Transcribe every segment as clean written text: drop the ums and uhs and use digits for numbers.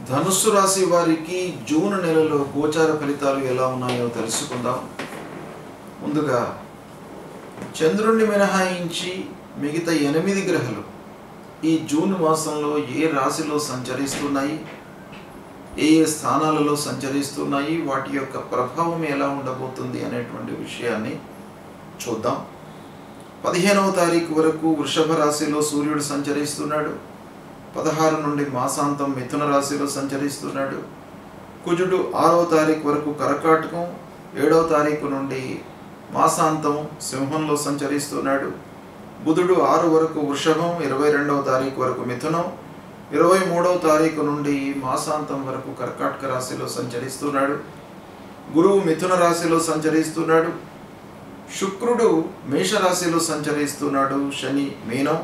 ధనుస్సు రాశి వారికి జూన్ నెలలో గోచార ఫలితాలు ఎలా ఉన్నాయో తెలుసుకుందాం. ముందుగా చంద్రుణ్ణి మినహాయించి మిగతా 8 గ్రహాలు ఈ జూన్ మాసంలో ఏ రాశిలో సంచరిస్తున్నాయి, ఏ స్థానాలలో సంచరిస్తున్నాయి, వాటి యొక్క ప్రభావం ఎలా ఉండబోతుంది అనేటువంటి విషయాన్ని చూద్దాం. 15వ తారీఖు వరకు వృషభ రాశిలో సూర్యుడు సంచరిస్తున్నాడు. 16 నుండి మాసాంతం మిథున రాశిలో సంచరిస్తున్నాడు. కుజుడు 6వ తారీఖు వరకు కర్కాటకం, 7వ తారీఖు నుండి మాసాంతం సింహంలో సంచరిస్తున్నాడు. బుధుడు 6 వరకు వృషభం, 22వ తారీఖు వరకు మిథునం, 23వ తారీఖు నుండి మాసాంతం వరకు కర్కాటక రాశిలో సంచరిస్తున్నాడు. గురువు మిథున రాశిలో సంచరిస్తున్నాడు. శుక్రుడు మేషరాశిలో సంచరిస్తున్నాడు. శని మీనం,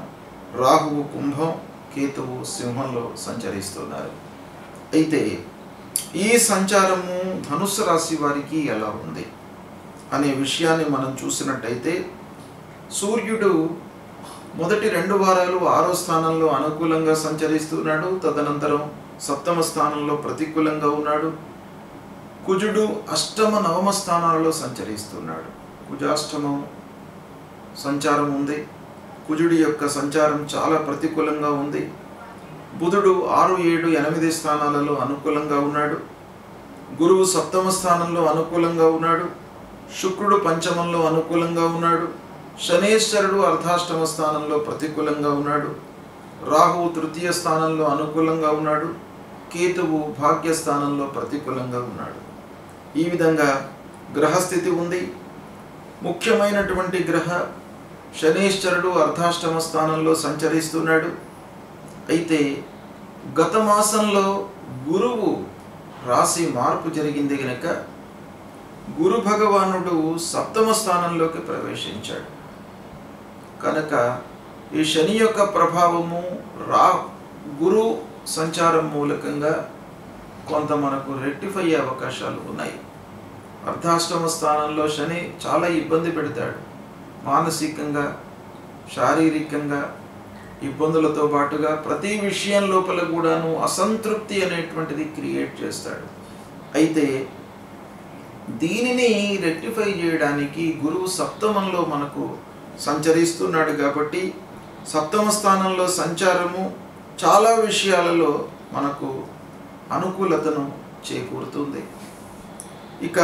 రాహువు కుంభం, కేతువు సింహంలో సంచరిస్తున్నారు. అయితే ఈ సంచారము ధనుస్సు రాశి వారికి ఎలా ఉంది అనే విషయాన్ని మనం చూసినట్టయితే, సూర్యుడు మొదటి 2 వారాలు 6వ స్థానంలో అనుకూలంగా సంచరిస్తున్నాడు. తదనంతరం 7వ స్థానంలో ప్రతికూలంగా ఉన్నాడు. కుజుడు అష్టమ 9వ స్థానాలలో సంచరిస్తున్నాడు. కుజాష్టమం సంచారం ఉంది. కుజుడి యొక్క సంచారం చాలా ప్రతికూలంగా ఉంది. బుధుడు 6, 7, 8 స్థానాలలో అనుకూలంగా ఉన్నాడు. గురువు 7వ స్థానంలో అనుకూలంగా ఉన్నాడు. శుక్రుడు పంచమంలో అనుకూలంగా ఉన్నాడు. శనేశ్వరుడు అర్ధాష్టమ స్థానంలో ప్రతికూలంగా ఉన్నాడు. రాహువు 3వ స్థానంలో అనుకూలంగా ఉన్నాడు. కేతువు భాగ్యస్థానంలో ప్రతికూలంగా ఉన్నాడు. ఈ విధంగా గ్రహస్థితి ఉంది. ముఖ్యమైనటువంటి గ్రహ శనేశ్వరుడు అర్ధాష్టమ స్థానంలో సంచరిస్తున్నాడు. అయితే గత మాసంలో గురువు రాశి మార్పు జరిగింది కనుక గురు భగవానుడు 7వ స్థానంలోకి ప్రవేశించాడు. కనుక ఈ శని యొక్క ప్రభావము గురు సంచారం మూలకంగా కొంత మనకు రెక్టిఫై అయ్యే అవకాశాలు ఉన్నాయి. అర్ధాష్టమ స్థానంలో శని చాలా ఇబ్బంది పెడతాడు. మానసికంగా, శారీరకంగా ఇబ్బందులతో పాటుగా ప్రతి విషయం లోపల కూడాను అసంతృప్తి అనేటువంటిది క్రియేట్ చేస్తాడు. అయితే దీనిని రెక్టిఫై చేయడానికి గురువు 7మంలో మనకు సంచరిస్తున్నాడు కాబట్టి 7వ స్థానంలో సంచారము చాలా విషయాలలో మనకు అనుకూలతను చేకూరుతుంది. ఇక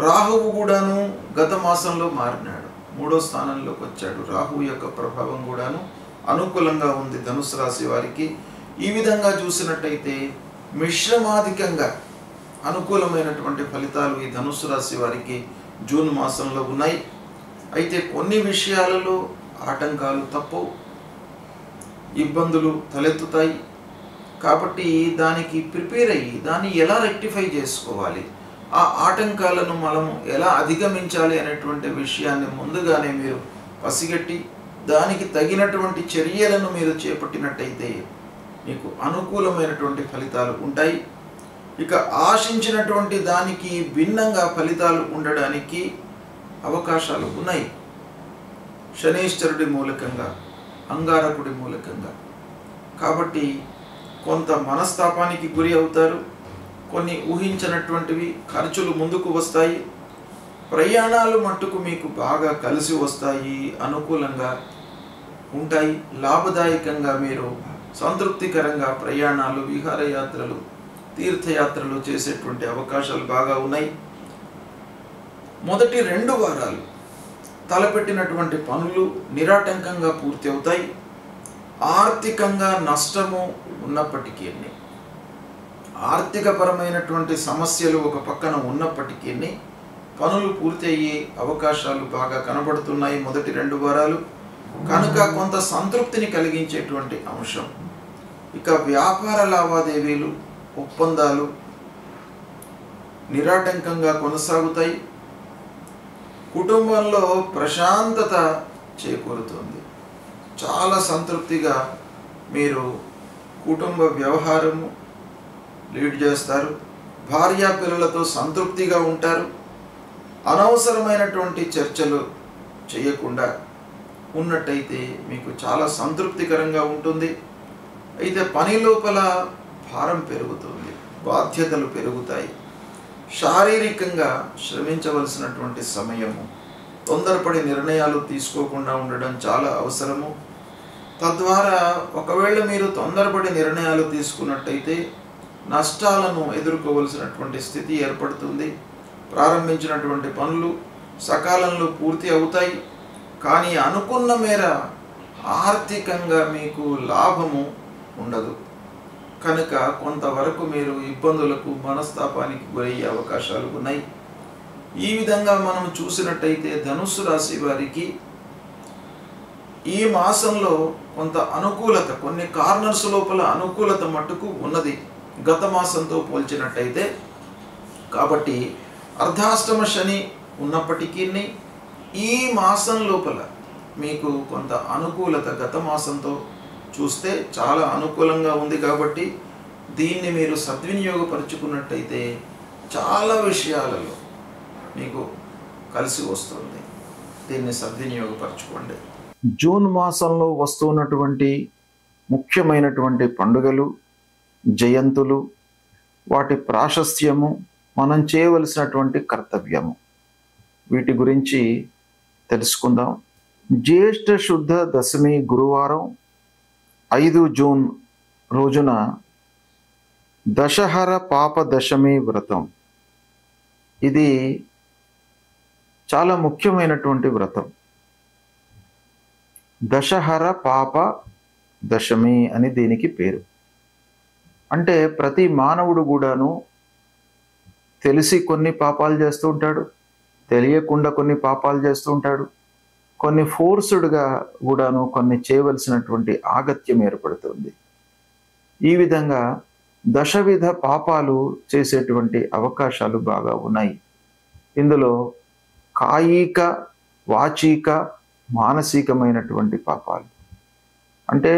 రాహువు కూడాను గత మాసంలో మారినాడు, 3వ స్థానంలోకి వచ్చాడు. రాహువు యొక్క ప్రభావం కూడాను అనుకూలంగా ఉంది ధనుసు రాశి వారికి. ఈ విధంగా చూసినట్టయితే మిశ్రమాధికంగా అనుకూలమైనటువంటి ఫలితాలు ఈ ధనుసు రాశి వారికి జూన్ మాసంలో ఉన్నాయి. అయితే కొన్ని విషయాలలో ఆటంకాలు తప్పవు, ఇబ్బందులు తలెత్తుతాయి. కాబట్టి దానికి ప్రిపేర్ అయ్యి దాన్ని ఎలా రెక్టిఫై చేసుకోవాలి, ఆ ఆటంకాలను మనము ఎలా అధిగమించాలి అనేటువంటి విషయాన్ని ముందుగానే మీరు పసిగట్టి దానికి తగినటువంటి చర్యలను మీరు చేపట్టినట్టయితే మీకు అనుకూలమైనటువంటి ఫలితాలు ఉంటాయి. ఇక ఆశించినటువంటి దానికి భిన్నంగా ఫలితాలు ఉండడానికి అవకాశాలు ఉన్నాయి. శనేశ్వరుడి మూలకంగా, అంగారకుడి మూలకంగా. కాబట్టి కొంత మనస్తాపానికి గురి అవుతారు. కొన్ని ఊహించినటువంటివి ఖర్చులు ముందుకు వస్తాయి. ప్రయాణాలు మట్టుకు మీకు బాగా కలిసి వస్తాయి, అనుకూలంగా ఉంటాయి. లాభదాయకంగా మీరు సంతృప్తికరంగా ప్రయాణాలు, విహారయాత్రలు, తీర్థయాత్రలు చేసేటువంటి అవకాశాలు బాగా ఉన్నాయి. మొదటి 2 వారాలు తలపెట్టినటువంటి పనులు నిరాటంకంగా పూర్తి అవుతాయి. ఆర్థికంగా నష్టము ఉన్నప్పటికీ, ఆర్థికపరమైనటువంటి సమస్యలు ఒక పక్కన ఉన్నప్పటికీ పనులు పూర్తి అయ్యే అవకాశాలు బాగా కనబడుతున్నాయి మొదటి 2 వారాలు. కనుక కొంత సంతృప్తిని కలిగించేటువంటి అంశం. ఇక వ్యాపార లావాదేవీలు, ఒప్పందాలు నిరాటంకంగా కొనసాగుతాయి. కుటుంబంలో ప్రశాంతత చేకూరుతుంది. చాలా సంతృప్తిగా మీరు కుటుంబ వ్యవహారము లీడ్ చేస్తారు. భార్యా పిల్లలతో సంతృప్తిగా ఉంటారు. అనవసరమైనటువంటి చర్చలు చేయకుండా ఉన్నట్టయితే మీకు చాలా సంతృప్తికరంగా ఉంటుంది. అయితే పని లోపల భారం పెరుగుతుంది, బాధ్యతలు పెరుగుతాయి, శారీరకంగా శ్రమించవలసినటువంటి సమయము, తొందరపడి నిర్ణయాలు తీసుకోకుండా ఉండడం చాలా అవసరము. తద్వారా ఒకవేళ మీరు తొందరపడి నిర్ణయాలు తీసుకున్నట్టయితే నష్టాలను ఎదుర్కోవలసినటువంటి స్థితి ఏర్పడుతుంది. ప్రారంభించినటువంటి పనులు సకాలంలో పూర్తి అవుతాయి, కానీ అనుకున్న మేర ఆర్థికంగా మీకు లాభము ఉండదు. కనుక కొంతవరకు మీరు ఇబ్బందులకు, మనస్తాపానికి గురయ్యే అవకాశాలు ఉన్నాయి. ఈ విధంగా మనం చూసినట్టయితే ధనుస్సు రాశి వారికి ఈ మాసంలో కొంత అనుకూలత, కొన్ని కార్నర్స్ లోపల అనుకూలత మట్టుకు ఉన్నది గత మాసంతో పోల్చినట్టయితే. కాబట్టి అర్ధాష్టమ శని ఉన్నప్పటికీ ఈ మాసం లోపల మీకు కొంత అనుకూలత గత మాసంతో చూస్తే చాలా అనుకూలంగా ఉంది. కాబట్టి దీన్ని మీరు సద్వినియోగపరుచుకున్నట్టయితే చాలా విషయాలలో మీకు కలిసి వస్తుంది. దీన్ని సద్వినియోగపరచుకోండి. జూన్ మాసంలో వస్తున్నటువంటి ముఖ్యమైనటువంటి పండుగలు, జయంతులు, వాటి ప్రాశస్త్యము, మనం చేయవలసినటువంటి కర్తవ్యము, వీటి గురించి తెలుసుకుందాం. జ్యేష్ఠ శుద్ధ దశమి గురువారం 5 జూన్ రోజున దశహర పాప దశమి వ్రతం. ఇది చాలా ముఖ్యమైనటువంటి వ్రతం. దశహర పాప దశమి అని దీనికి పేరు. అంటే ప్రతి మానవుడు కూడాను తెలిసి కొన్ని పాపాలు చేస్తూ ఉంటాడు, తెలియకుండా కొన్ని పాపాలు చేస్తూ ఉంటాడు, కొన్ని ఫోర్స్డ్గా కూడాను కొన్ని చేయవలసినటువంటి ఆగత్యం ఏర్పడుతుంది. ఈ విధంగా దశవిధ పాపాలు చేసేటువంటి అవకాశాలు బాగా ఉన్నాయి. ఇందులో కాయిక, వాచిక, మానసికమైనటువంటి పాపాలు అంటే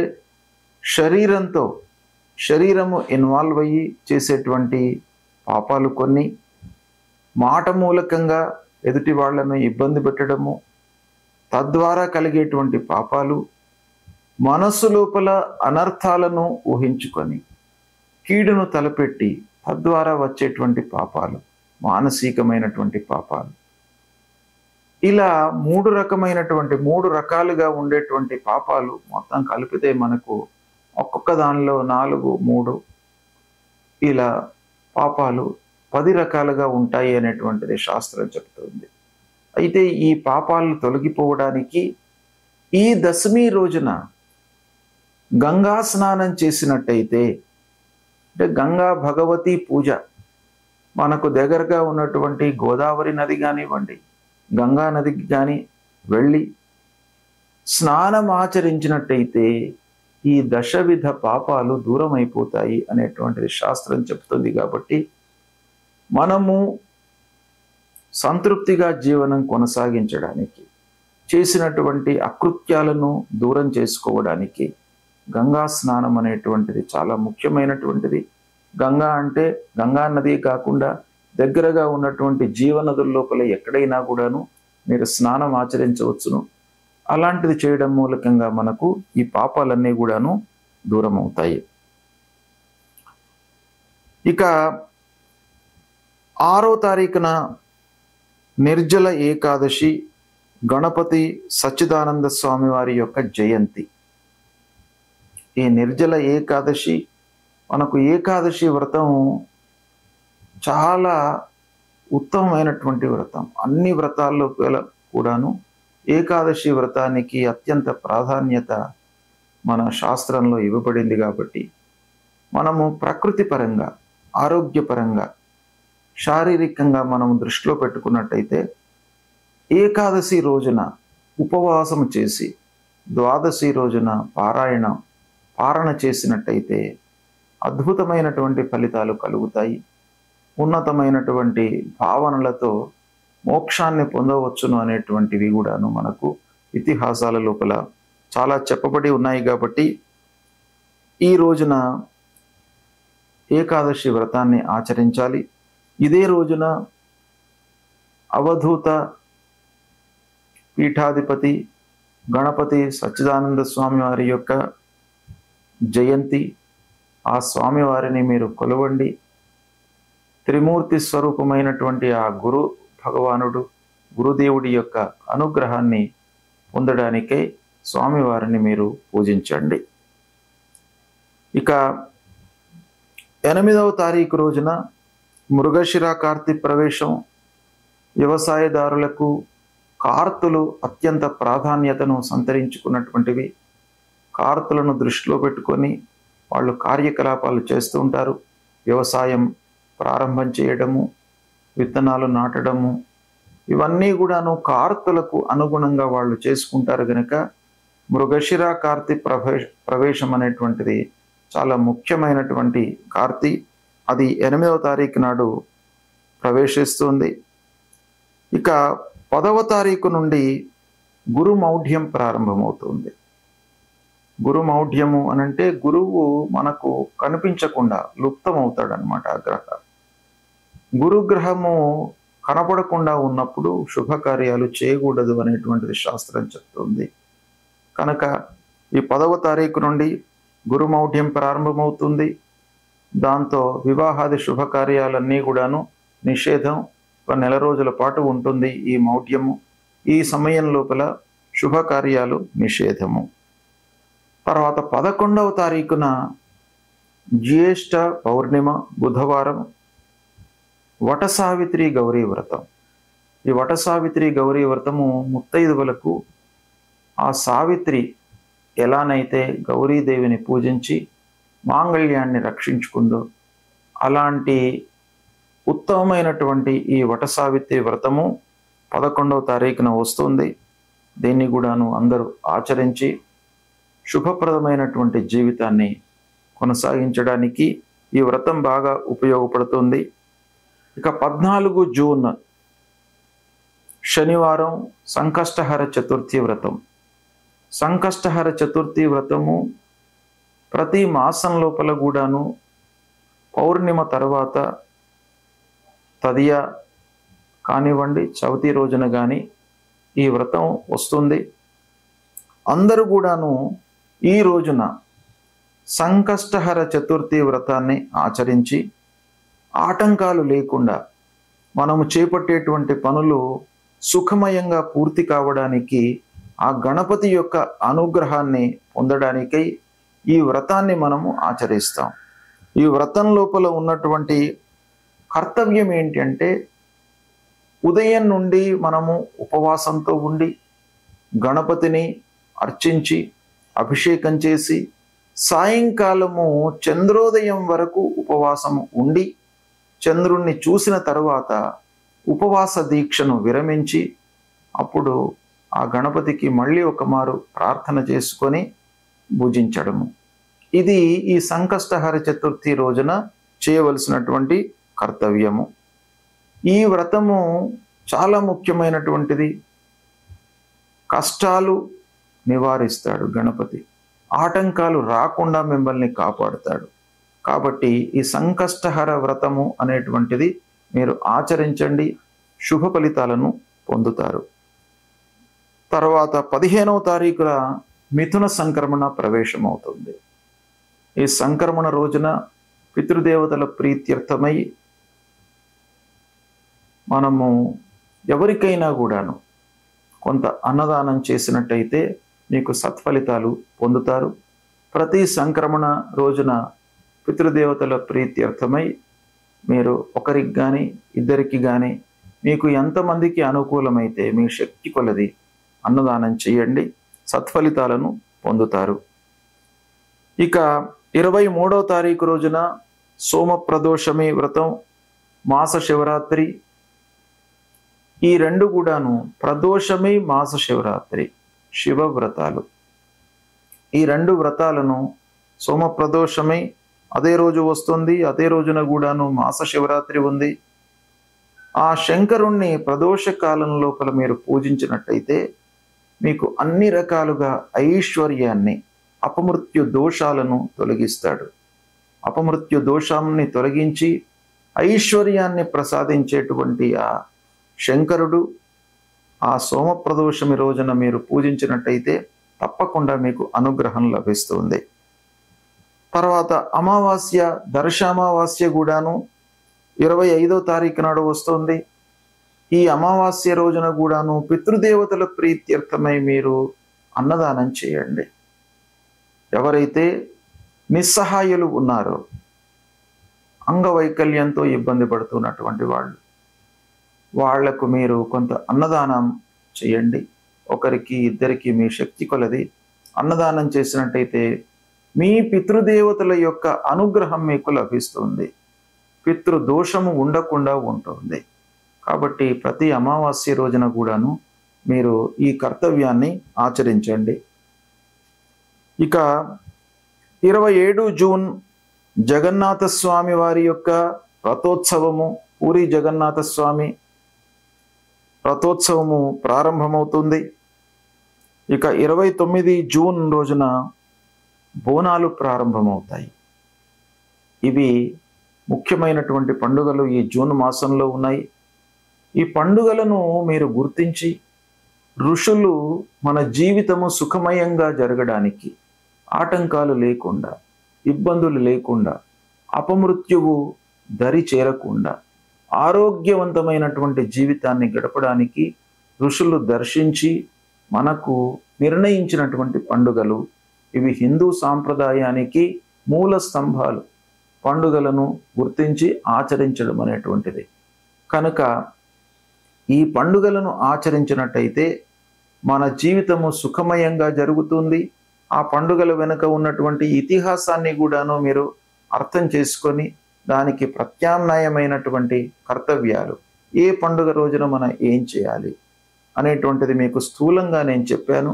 శరీరము ఇన్వాల్వ్ అయ్యి చేసేటువంటి పాపాలు కొన్ని, మాట మూలకంగా ఎదుటి వాళ్లను ఇబ్బంది పెట్టడము, తద్వారా కలిగేటువంటి పాపాలు, మనస్సు లోపల అనర్థాలను ఊహించుకొని కీడును తలపెట్టి తద్వారా వచ్చేటువంటి పాపాలు, మానసికమైనటువంటి పాపాలు. ఇలా 3 రకాలుగా ఉండేటువంటి పాపాలు మొత్తం కలిపితే మనకు ఒక్కొక్క దానిలో 4, 3 ఇలా పాపాలు 10 రకాలుగా ఉంటాయి అనేటువంటిది శాస్త్రం చెప్తుంది. అయితే ఈ పాపాలు తొలగిపోవడానికి ఈ దశమి రోజున గంగా స్నానం చేసినట్టయితే, అంటే గంగా భగవతి పూజ, మనకు దగ్గరగా ఉన్నటువంటి గోదావరి నది కానివ్వండి, గంగా నదికి కానీ వెళ్ళి స్నానం ఆచరించినట్టయితే ఈ దశవిధ పాపాలు దూరం అయిపోతాయి అనేటువంటిది శాస్త్రం చెప్తుంది. కాబట్టి మనము సంతృప్తిగా జీవనం కొనసాగించడానికి, చేసినటువంటి అకృత్యాలను దూరం చేసుకోవడానికి గంగా స్నానం అనేటువంటిది చాలా ముఖ్యమైనటువంటిది. గంగా అంటే గంగా నది కాకుండా దగ్గరగా ఉన్నటువంటి జీవనదుల లోపల ఎక్కడైనా కూడాను మీరు స్నానం ఆచరించవచ్చును. అలాంటిది చేయడం మూలకంగా మనకు ఈ పాపాలన్నీ కూడాను దూరం అవుతాయి. ఇక 6వ తారీఖున నిర్జల ఏకాదశి, గణపతి సచ్చిదానంద స్వామి వారి యొక్క జయంతి. ఈ నిర్జల ఏకాదశి, మనకు ఏకాదశి వ్రతం చాలా ఉత్తమమైనటువంటి వ్రతం. అన్ని వ్రతాల్లో కూడాను ఏకాదశి వ్రతానికి అత్యంత ప్రాధాన్యత మన శాస్త్రంలో ఇవ్వబడింది. కాబట్టి మనము ప్రకృతి పరంగా, ఆరోగ్యపరంగా, శారీరకంగా మనం దృష్టిలో పెట్టుకున్నట్టయితే ఏకాదశి రోజున ఉపవాసం చేసి ద్వాదశి రోజున పారణ చేసినట్టయితే అద్భుతమైనటువంటి ఫలితాలు కలుగుతాయి. ఉన్నతమైనటువంటి భావనలతో మోక్షాన్ని పొందవచ్చును అనేటువంటివి కూడాను మనకు ఇతిహాసాల లోపల చాలా చెప్పబడి ఉన్నాయి. కాబట్టి ఈ రోజున ఏకాదశి వ్రతాన్ని ఆచరించాలి. ఇదే రోజున అవధూత పీఠాధిపతి గణపతి సచ్చిదానంద స్వామి వారి యొక్క జయంతి. ఆ స్వామివారిని మీరు కొలవండి. త్రిమూర్తి స్వరూపమైనటువంటి ఆ గురు భగవానుడు, గురుదేవుడి యొక్క అనుగ్రహాన్ని పొందడానికై స్వామివారిని మీరు పూజించండి. ఇక 8వ తారీఖు రోజున మృగశిర కార్తీ ప్రవేశం. వ్యవసాయదారులకు కార్తులు అత్యంత ప్రాధాన్యతను సంతరించుకున్నటువంటివి. కార్తులను దృష్టిలో పెట్టుకొని వాళ్ళు కార్యకలాపాలు చేస్తూ ఉంటారు. వ్యవసాయం ప్రారంభం చేయడము, విత్తనాలు నాటడము, ఇవన్నీ కూడాను కార్తులకు అనుగుణంగా వాళ్ళు చేసుకుంటారు. కనుక మృగశిర కార్తీ ప్రవేశం అనేటువంటిది చాలా ముఖ్యమైనటువంటి కార్తీ. అది 8వ తారీఖు నాడు ప్రవేశిస్తుంది. ఇక 10వ తారీఖు నుండి గురుమౌఢ్యం ప్రారంభమవుతుంది. గురుమౌఢ్యము అనంటే గురువు మనకు కనిపించకుండా లుప్తమవుతాడనమాట. ఆ గ్రహ గురుగ్రహము కనపడకుండా ఉన్నప్పుడు శుభకార్యాలు చేయకూడదు అనేటువంటిది శాస్త్రం చెప్తుంది. కనుక ఈ 10వ తారీఖు నుండి గురుమౌఢ్యం ప్రారంభమవుతుంది. దాంతో వివాహాది శుభకార్యాలన్నీ కూడాను నిషేధం. ఒక నెల రోజుల పాటు ఉంటుంది ఈ మౌఢ్యము. ఈ సమయం లోపల శుభకార్యాలు నిషేధము. తర్వాత 11వ తారీఖున జ్యేష్ఠ పౌర్ణిమ బుధవారం, వటసావిత్రి గౌరీ వ్రతం. ఈ వటసావిత్రి గౌరీ వ్రతము ముత్తైదువులకు ఆ సావిత్రి ఎలానైతే గౌరీదేవిని పూజించి మాంగళ్యాన్ని రక్షించుకుందో అలాంటి ఉత్తమమైనటువంటి ఈ వటసావిత్రి వ్రతము 11వ తారీఖున వస్తుంది. దీన్ని కూడాను అందరూ ఆచరించి శుభప్రదమైనటువంటి జీవితాన్ని కొనసాగించడానికి ఈ వ్రతం బాగా ఉపయోగపడుతుంది. ఇక 14 జూన్ శనివారం సంకష్టహర చతుర్థి వ్రతం. సంకష్టహర చతుర్థి వ్రతము ప్రతి మాసం లోపల కూడాను పౌర్ణిమ తర్వాత తదియ కానివ్వండి, చవితి రోజున కానీ ఈ వ్రతం వస్తుంది. అందరూ కూడాను ఈ రోజున సంకష్టహర చతుర్థి వ్రతాన్ని ఆచరించి ఆటంకాలు లేకుండా మనము చేపట్టేటువంటి పనులు సుఖమయంగా పూర్తి కావడానికి, ఆ గణపతి యొక్క అనుగ్రహాన్ని పొందడానికై ఈ వ్రతాన్ని మనము ఆచరిస్తాం. ఈ వ్రతం లోపల ఉన్నటువంటి కర్తవ్యం ఏంటి అంటే, ఉదయం నుండి మనము ఉపవాసంతో ఉండి గణపతిని అర్చించి అభిషేకం చేసి సాయంకాలము చంద్రోదయం వరకు ఉపవాసము ఉండి చంద్రుణ్ణి చూసిన తరువాత ఉపవాస దీక్షను విరమించి అప్పుడు ఆ గణపతికి మళ్ళీ ఒకమారు ప్రార్థన చేసుకొని పూజించడము. ఇది ఈ సంకష్టహర చతుర్థి రోజున చేయవలసినటువంటి కర్తవ్యము. ఈ వ్రతము చాలా ముఖ్యమైనటువంటిది. కష్టాలు నివారిస్తాడు గణపతి, ఆటంకాలు రాకుండా మిమ్మల్ని కాపాడుతాడు. కాబట్టి ఈ సంకష్టహర వ్రతము అనేటువంటిది మీరు ఆచరించండి, శుభ ఫలితాలను పొందుతారు. తర్వాత 15వ తారీఖున మిథున సంక్రమణ ప్రవేశం అవుతుంది. ఈ సంక్రమణ రోజున పితృదేవతల ప్రీత్యర్థమై మనము ఎవరికైనా కూడాను కొంత అన్నదానం చేసినట్టయితే మీకు సత్ఫలితాలు పొందుతారు. ప్రతి సంక్రమణ రోజున పితృదేవతల ప్రీత్యర్థమై మీరు ఒకరికి కానీ ఇద్దరికి కానీ మీకు ఎంతమందికి అనుకూలమైతే మీ శక్తి కొలది అన్నదానం చేయండి, సత్ఫలితాలను పొందుతారు. ఇక 23వ తారీఖు రోజున సోమ ప్రదోషమి వ్రతం, మాస శివరాత్రి. ఈ రెండు కూడాను ప్రదోషమి, మాస శివరాత్రి శివ వ్రతాలు. ఈ రెండు వ్రతాలను సోమ ప్రదోషమి అదే రోజు వస్తుంది, అదే రోజున కూడాను మాస శివరాత్రి ఉంది. ఆ శంకరుణ్ణి ప్రదోష కాలం లోపల మీరు పూజించినట్టయితే మీకు అన్ని రకాలుగా ఐశ్వర్యాన్ని, అపమృత్యు దోషాలను తొలగిస్తాడు. అపమృత్యు దోషాన్ని తొలగించి ఐశ్వర్యాన్ని ప్రసాదించేటువంటి ఆ శంకరుడు ఆ సోమప్రదోషమి రోజున మీరు పూజించినట్టయితే తప్పకుండా మీకు అనుగ్రహం లభిస్తుంది. తర్వాత అమావాస్య, దర్శామావాస్య కూడాను 25వ తారీఖు నాడు వస్తుంది. ఈ అమావాస్య రోజున కూడాను పితృదేవతల ప్రీత్యర్థమై మీరు అన్నదానం చేయండి. ఎవరైతే నిస్సహాయులు ఉన్నారో, అంగవైకల్యంతో ఇబ్బంది పడుతున్నటువంటి వాళ్లకు మీరు కొంత అన్నదానం చేయండి. ఒకరికి ఇద్దరికి మీ శక్తి కొలది అన్నదానం చేసినట్టయితే మీ పితృదేవతల యొక్క అనుగ్రహం మీకు లభిస్తుంది. పితృదోషము ఉండకుండా ఉంటుంది. కాబట్టి ప్రతి అమావాస్య రోజున కూడాను మీరు ఈ కర్తవ్యాన్ని ఆచరించండి. ఇక 27 జూన్ జగన్నాథ స్వామి వారి యొక్క రథోత్సవము, పూరి జగన్నాథ స్వామి రథోత్సవము ప్రారంభమవుతుంది. ఇక 29 జూన్ రోజున బోనాలు ప్రారంభమవుతాయి. ఇవి ముఖ్యమైనటువంటి పండుగలు ఈ జూన్ మాసంలో ఉన్నాయి. ఈ పండుగలను మీరు గుర్తించి ఋషులు మన జీవితము సుఖమయంగా జరగడానికి, ఆటంకాలు లేకుండా, ఇబ్బందులు లేకుండా, అపమృత్యువు దరి చేరకుండా ఆరోగ్యవంతమైనటువంటి జీవితాన్ని గడపడానికి ఋషులు దర్శించి మనకు నిర్ణయించినటువంటి పండుగలు ఇవి. హిందూ సాంప్రదాయానికి మూల స్తంభాలు పండుగలను గుర్తించి ఆచరించడం అనేటువంటిది. కనుక ఈ పండుగలను ఆచరించినట్టయితే మన జీవితము సుఖమయంగా జరుగుతుంది. ఆ పండుగల వెనుక ఉన్నటువంటి ఇతిహాసాన్ని కూడాను మీరు అర్థం చేసుకొని దానికి ప్రత్యామ్నాయమైనటువంటి కర్తవ్యాలు, ఏ పండుగ రోజున మనం ఏం చేయాలి అనేటువంటిది మీకు స్థూలంగా నేను చెప్పాను.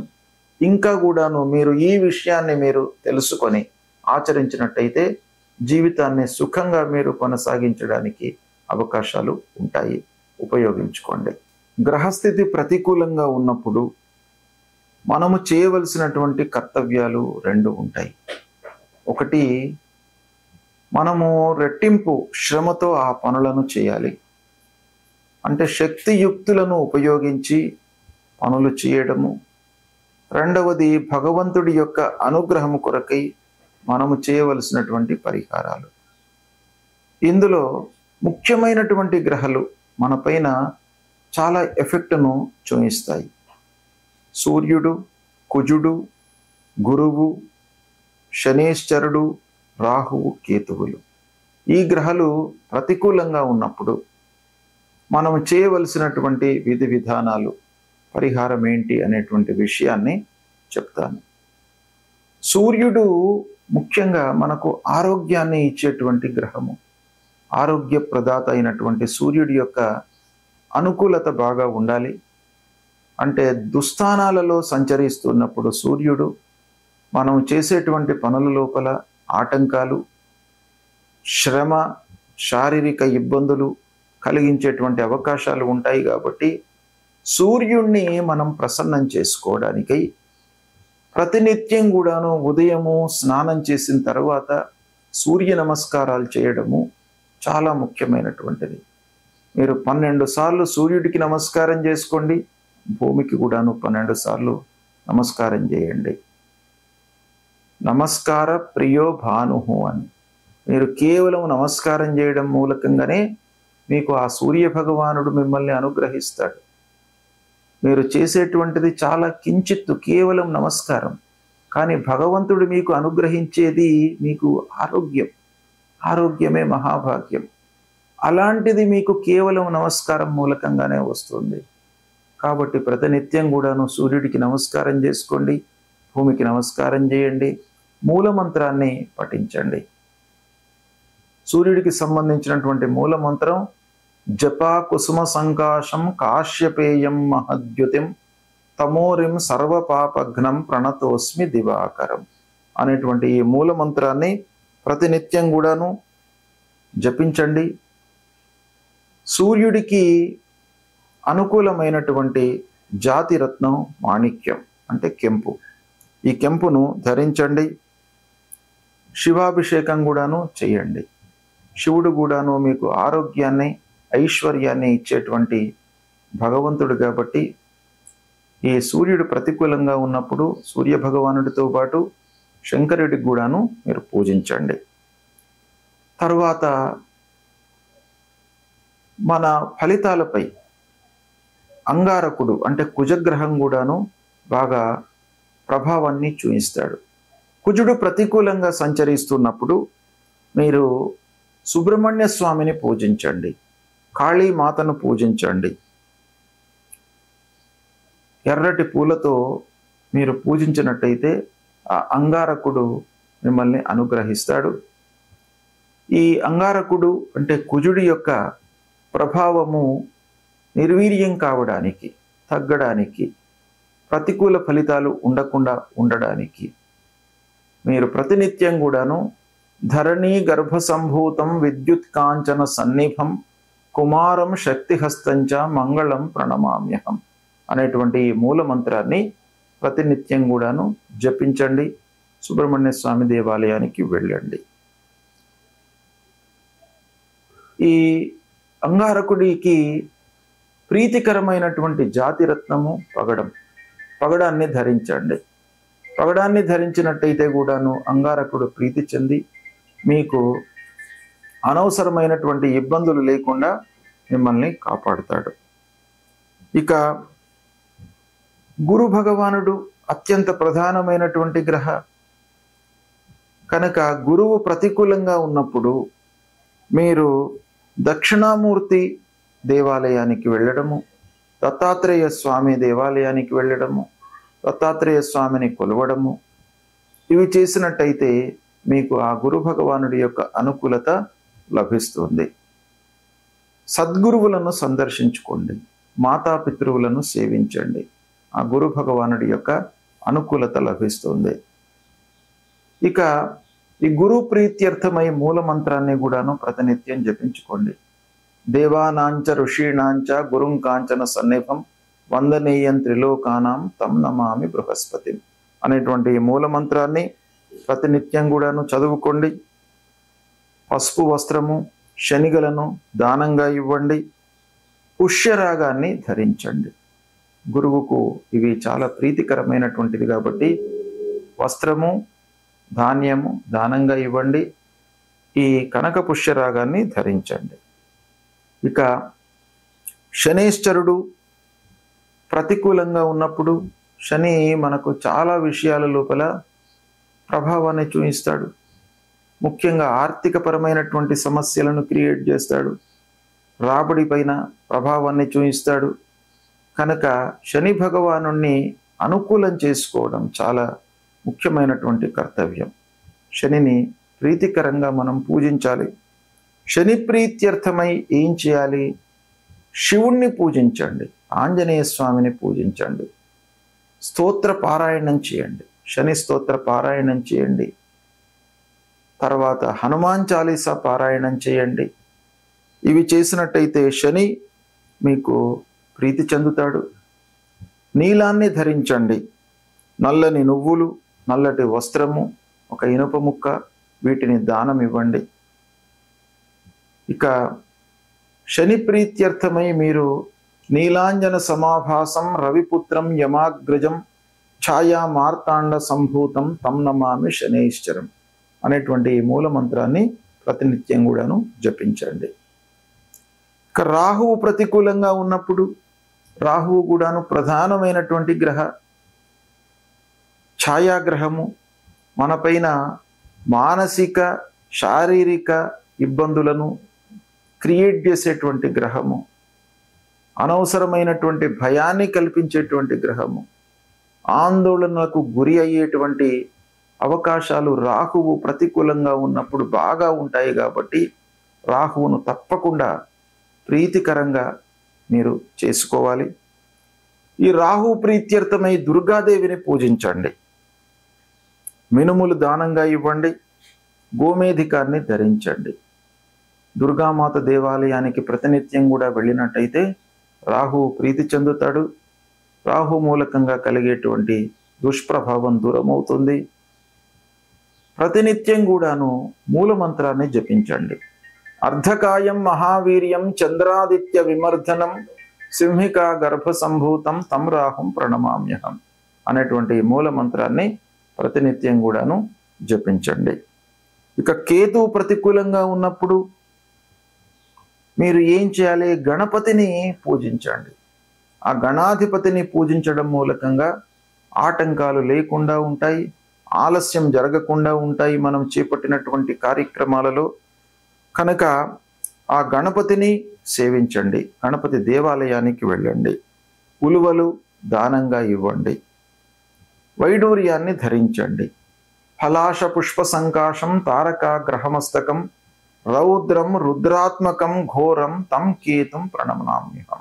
ఇంకా కూడాను మీరు ఈ విషయాన్ని మీరు తెలుసుకొని ఆచరించినట్టయితే జీవితాన్ని సుఖంగా మీరు కొనసాగించడానికి అవకాశాలు ఉంటాయి. ఉపయోగించుకోండి. గ్రహస్థితి ప్రతికూలంగా ఉన్నప్పుడు మనము చేయవలసినటువంటి కర్తవ్యాలు 2 ఉంటాయి. ఒకటి, మనము రెట్టింపు శ్రమతో ఆ పనులను చేయాలి. అంటే శక్తియుక్తులను ఉపయోగించి పనులు చేయడము. రెండవది, భగవంతుడి యొక్క అనుగ్రహము కొరకై మనము చేయవలసినటువంటి పరిహారాలు. ఇందులో ముఖ్యమైనటువంటి గ్రహాలు మన పైన చాలా ఎఫెక్ట్ను చూపిస్తాయి. సూర్యుడు, కుజుడు, గురువు, శనేశ్వరుడు, రాహువు, కేతువులు. ఈ గ్రహాలు ప్రతికూలంగా ఉన్నప్పుడు మనం చేయవలసినటువంటి విధి విధానాలు, పరిహారం ఏంటి అనేటువంటి విషయాన్ని చెప్తాను. సూర్యుడు ముఖ్యంగా మనకు ఆరోగ్యాన్ని ఇచ్చేటువంటి గ్రహము. ఆరోగ్య ప్రదాత అయినటువంటి సూర్యుడి యొక్క అనుకూలత బాగా ఉండాలి. అంటే దుస్థానాలలో సంచరిస్తున్నప్పుడు సూర్యుడు మనం చేసేటువంటి పనుల లోపల ఆటంకాలు, శ్రమ, శారీరక ఇబ్బందులు కలిగించేటువంటి అవకాశాలు ఉంటాయి. కాబట్టి సూర్యుడిని మనం ప్రసన్నం చేసుకోవడానికై ప్రతినిత్యం కూడాను ఉదయము స్నానం చేసిన తర్వాత సూర్య నమస్కారాలు చేయడము చాలా ముఖ్యమైనటువంటిది. మీరు 12 సార్లు సూర్యుడికి నమస్కారం చేసుకోండి. భూమికి కూడాను 12 సార్లు నమస్కారం చేయండి. నమస్కార ప్రియో భానుహు అని మీరు కేవలం నమస్కారం చేయడం మూలకంగానే మీకు ఆ సూర్య భగవానుడు మిమ్మల్ని అనుగ్రహిస్తాడు. మీరు చేసేటువంటిది చాలా కించిత్తు, కేవలం నమస్కారం. కానీ భగవంతుడు మీకు అనుగ్రహించేది మీకు ఆరోగ్యం. ఆరోగ్యమే మహాభాగ్యం. అలాంటిది మీకు కేవలం నమస్కారం మూలకంగానే వస్తుంది. కాబట్టి ప్రతినిత్యం కూడాను సూర్యుడికి నమస్కారం చేసుకోండి, భూమికి నమస్కారం చేయండి, మూలమంత్రాన్ని పఠించండి. సూర్యుడికి సంబంధించినటువంటి మూలమంత్రం జపా కుసుమ సంకాశం కాశ్యపేయం మహద్యుతిం తమోరిం సర్వపాపఘ్నం ప్రణతోస్మి దివాకరం అనేటువంటి ఈ మూలమంత్రాన్ని ప్రతినిత్యం కూడాను జపించండి. సూర్యుడికి అనుకూలమైనటువంటి జాతి రత్నం మాణిక్యం, అంటే కెంపు. ఈ కెంపును ధరించండి. శివాభిషేకం కూడాను చేయండి. శివుడు కూడాను మీకు ఆరోగ్యాన్ని, ఐశ్వర్యాన్ని ఇచ్చేటువంటి భగవంతుడు. కాబట్టి ఈ సూర్యుడు ప్రతికూలంగా ఉన్నప్పుడు సూర్య భగవానుడితో పాటు శంకరుడికి కూడాను మీరు పూజించండి. తరువాత మన ఫలితాలపై అంగారకుడు అంటే కుజగ్రహం కూడాను బాగా ప్రభావాన్ని చూపిస్తాడు. కుజుడు ప్రతికూలంగా సంచరిస్తున్నప్పుడు మీరు సుబ్రహ్మణ్య స్వామిని పూజించండి, కాళీమాతను పూజించండి. ఎర్రటి పూలతో మీరు పూజించినట్టయితే ఆ అంగారకుడు మిమ్మల్ని అనుగ్రహిస్తాడు. ఈ అంగారకుడు అంటే కుజుడి యొక్క ప్రభావము నిర్వీర్యం కావడానికి, తగ్గడానికి, ప్రతికూల ఫలితాలు ఉండకుండా ఉండడానికి మీరు ప్రతినిత్యం కూడాను ధరణీ గర్భ సంభూతం విద్యుత్ కాంచన సన్నిభం కుమారం శక్తిహస్తంచ మంగళం ప్రణమామ్యహం అనేటువంటి ఈ మూల మంత్రాన్ని ప్రతినిత్యం కూడాను జపించండి. సుబ్రహ్మణ్య స్వామి దేవాలయానికి వెళ్ళండి. ఈ అంగారకుడికి ప్రీతికరమైనటువంటి జాతిరత్నము పగడం. పగడాన్ని ధరించండి. పగడాన్ని ధరించినట్టయితే కూడాను అంగారకుడు ప్రీతి చెంది మీకు అనవసరమైనటువంటి ఇబ్బందులు లేకుండా మిమ్మల్ని కాపాడుతాడు. ఇక గురు భగవానుడు అత్యంత ప్రధానమైనటువంటి గ్రహ కనుక గురువు ప్రతికూలంగా ఉన్నప్పుడు మీరు దక్షిణామూర్తి దేవాలయానికి వెళ్ళడము, దత్తాత్రేయ స్వామి దేవాలయానికి వెళ్ళడము, దత్తాత్రేయ స్వామిని కొలవడము, ఇవి చేసినట్టయితే మీకు ఆ గురు భగవానుడి యొక్క అనుకూలత లభిస్తుంది. సద్గురువులను సందర్శించుకోండి, మాతాపితృవులను సేవించండి. ఆ గురు భగవానుడి యొక్క అనుకూలత లభిస్తుంది. ఇక ఈ గురు ప్రీత్యర్థమై మూల మంత్రాన్ని కూడాను ప్రతినిత్యం జపించుకోండి. దేవానాంచ ఋషీణాంచ గురుం కాంచన సన్నిభం వందనీయం త్రిలోకానాం తం నమామి బృహస్పతి అనేటువంటి మూల మంత్రాన్ని ప్రతినిత్యం కూడాను చదువుకోండి. పసుపు వస్త్రము, శనిగలను దానంగా ఇవ్వండి. పుష్యరాగాన్ని ధరించండి. గురువుకు ఇవి చాలా ప్రీతికరమైనటువంటిది కాబట్టి వస్త్రము, ధాన్యము దానంగా ఇవ్వండి. ఈ కనక పుష్యరాగాన్ని ధరించండి. ఇక శనేశ్వరుడు ప్రతికూలంగా ఉన్నప్పుడు శని మనకు చాలా విషయాల లోపల ప్రభావాన్ని చూపిస్తాడు. ముఖ్యంగా ఆర్థికపరమైనటువంటి సమస్యలను క్రియేట్ చేస్తాడు. రాబడి పైన ప్రభావాన్ని చూపిస్తాడు. కనుక శని భగవానుణ్ణి అనుకూలం చేసుకోవడం చాలా ముఖ్యమైనటువంటి కర్తవ్యం. శనిని ప్రీతికరంగా మనం పూజించాలి. శని ప్రీత్యర్థమై ఏం చేయాలి? శివుణ్ణి పూజించండి, ఆంజనేయ స్వామిని పూజించండి, స్తోత్ర పారాయణం చేయండి, శని స్తోత్ర పారాయణం చేయండి. తర్వాత హనుమాన్ చాలీసా పారాయణం చేయండి. ఇవి చేసినట్టయితే శని మీకు ప్రీతి చెందుతాడు. నీలాన్ని ధరించండి. నల్లని నువ్వులు, నల్లటి వస్త్రము, ఒక ఇనుప ముక్క, వీటిని దానం ఇవ్వండి. ఇక శని ప్రీత్యర్థమై మీరు నీలాంజన సమాభాసం రవిపుత్రం యమాగ్రజం ఛాయా మార్తాండ సంభూతం తం నమామి శనైశ్చరం అనేటువంటి మూల మంత్రాన్ని ప్రతినిత్యం కూడాను జపించండి. ఇక రాహువు ప్రతికూలంగా ఉన్నప్పుడు, రాహువు కూడాను ప్రధానమైనటువంటి గ్రహ, ఛాయాగ్రహము, మనపైన మానసిక శారీరక ఇబ్బందులను క్రియేట్ చేసేటువంటి గ్రహము, అనవసరమైనటువంటి భయాన్ని కల్పించేటువంటి గ్రహము, ఆందోళనలకు గురి అయ్యేటువంటి అవకాశాలు రాహువు ప్రతికూలంగా ఉన్నప్పుడు బాగా ఉంటాయి. కాబట్టి రాహువును తప్పకుండా ప్రీతికరంగా మీరు చేసుకోవాలి. ఈ రాహు ప్రీత్యర్థమై దుర్గాదేవిని పూజించండి. మినుములు దానంగా ఇవ్వండి. గోమేధికాన్ని ధరించండి. దుర్గామాత దేవాలయానికి ప్రతినిత్యం కూడా వెళ్ళినట్టయితే రాహువు ప్రీతి చెందుతాడు. రాహు మూలకంగా కలిగేటువంటి దుష్ప్రభావం దూరమవుతుంది. ప్రతినిత్యం కూడాను మూల మంత్రాన్ని జపించండి. అర్ధకాయం మహావీర్యం చంద్రాదిత్య విమర్ధనం సింహికా గర్భ సంభూతం తం రాహుం ప్రణమామ్యహం అనేటువంటి మూల మంత్రాన్ని ప్రతినిత్యం కూడాను జపించండి. ఇక కేతువు ప్రతికూలంగా ఉన్నప్పుడు మీరు ఏం చేయాలి? గణపతిని పూజించండి. ఆ గణాధిపతిని పూజించడం మూలకంగా ఆటంకాలు లేకుండా ఉంటాయి, ఆలస్యం జరగకుండా ఉంటాయి మనం చేపట్టినటువంటి కార్యక్రమాలలో. కనుక ఆ గణపతిని సేవించండి. గణపతి దేవాలయానికి వెళ్ళండి. ఉలువలు దానంగా ఇవ్వండి. వైడూర్యాన్ని ధరించండి. ఫలాశ పుష్ప సంకాశం తారక గ్రహమస్తకం రౌద్రం రుద్రాత్మకం ఘోరం తం కేతుం ప్రణమనామ్యహం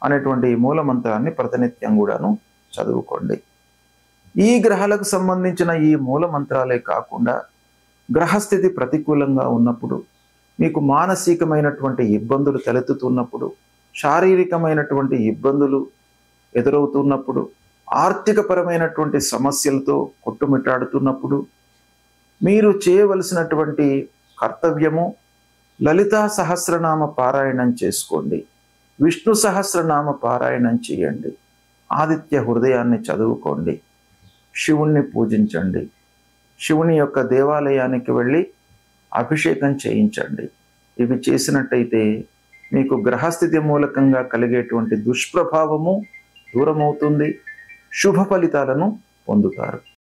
అనేటువంటి ఈ మూలమంత్రాన్ని ప్రతినిత్యం కూడాను చదువుకోండి. ఈ గ్రహాలకు సంబంధించిన ఈ మూలమంత్రాలే కాకుండా గ్రహస్థితి ప్రతికూలంగా ఉన్నప్పుడు, మీకు మానసికమైనటువంటి ఇబ్బందులు తలెత్తుతున్నప్పుడు, శారీరకమైనటువంటి ఇబ్బందులు ఎదురవుతున్నప్పుడు, ఆర్థికపరమైనటువంటి సమస్యలతో కొట్టుమిట్టాడుతున్నప్పుడు మీరు చేయవలసినటువంటి కర్తవ్యము లలితా సహస్రనామ పారాయణం చేసుకోండి. విష్ణు సహస్రనామ పారాయణం చేయండి. ఆదిత్య హృదయాన్ని చదువుకోండి. శివుణ్ణి పూజించండి. శివుని యొక్క దేవాలయానికి వెళ్ళి అభిషేకం చేయించండి. ఇవి చేసినట్టయితే మీకు గ్రహస్థితి మూలకంగా కలిగేటువంటి దుష్ప్రభావము దూరమవుతుంది. శుభ ఫలితాలను పొందుతారు.